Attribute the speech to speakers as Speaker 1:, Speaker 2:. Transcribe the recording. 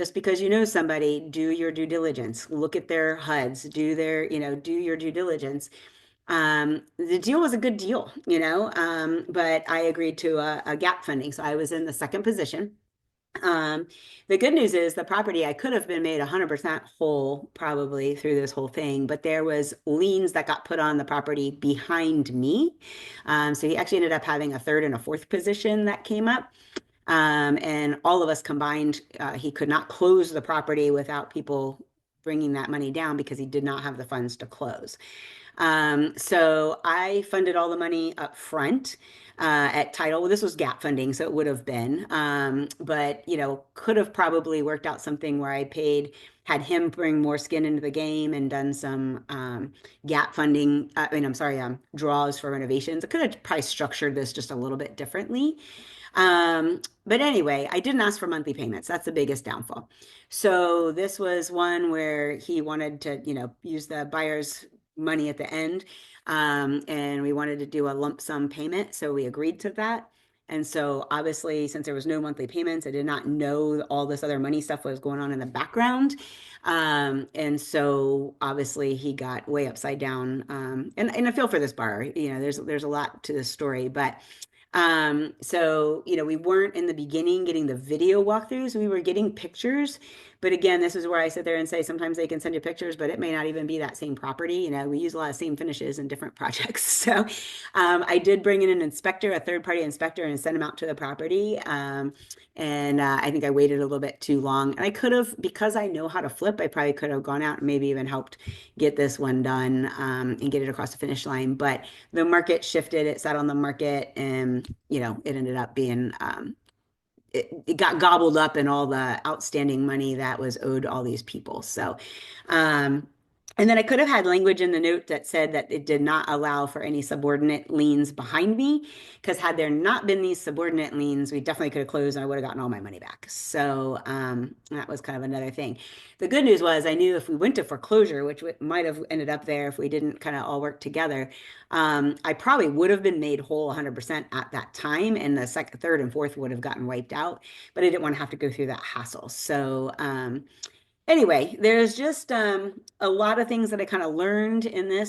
Speaker 1: just because you know somebody, do your due diligence, look at their HUDs, do their, do your due diligence. The deal was a good deal, but I agreed to a gap funding. So I was in the second position. Um, the good news is the property, I could have been made 100% whole probably through this whole thing, but there was liens that got put on the property behind me. So he actually ended up having a third and a fourth position that came up. And all of us combined, he could not close the property without people bringing that money down because he did not have the funds to close. So I funded all the money up front at title. Well, this was gap funding, so it would have been, but could have probably worked out something where I paid, had him bring more skin into the game and done some gap funding. I mean, I'm sorry, draws for renovations. I could have probably structured this just a little bit differently. But anyway, I didn't ask for monthly payments. That's the biggest downfall. So this was one where he wanted to, use the buyer's money at the end. And we wanted to do a lump sum payment. So we agreed to that. And so obviously, since there was no monthly payments, I did not know all this other money stuff was going on in the background. And so obviously he got way upside down. And I feel for this buyer, there's a lot to this story, but we weren't in the beginning getting the video walkthroughs. We were getting pictures. But again, this is where I sit there and say sometimes they can send you pictures, but it may not even be that same property. We use a lot of same finishes in different projects. So I did bring in an inspector, a third-party inspector, and send him out to the property. And I think I waited a little bit too long. And I could have, because I know how to flip, I probably could have gone out and maybe even helped get this one done and get it across the finish line. But the market shifted, it sat on the market, and it ended up being it got gobbled up in all the outstanding money that was owed all these people. So and then I could have had language in the note that said that it did not allow for any subordinate liens behind me, because had there not been these subordinate liens, we definitely could have closed and I would have gotten all my money back. So that was kind of another thing. The good news was I knew if we went to foreclosure, which might have ended up there if we didn't kind of all work together, I probably would have been made whole 100% at that time, and the second, third, and fourth would have gotten wiped out. But I didn't want to have to go through that hassle. So anyway, there's just a lot of things that I kind of learned in this.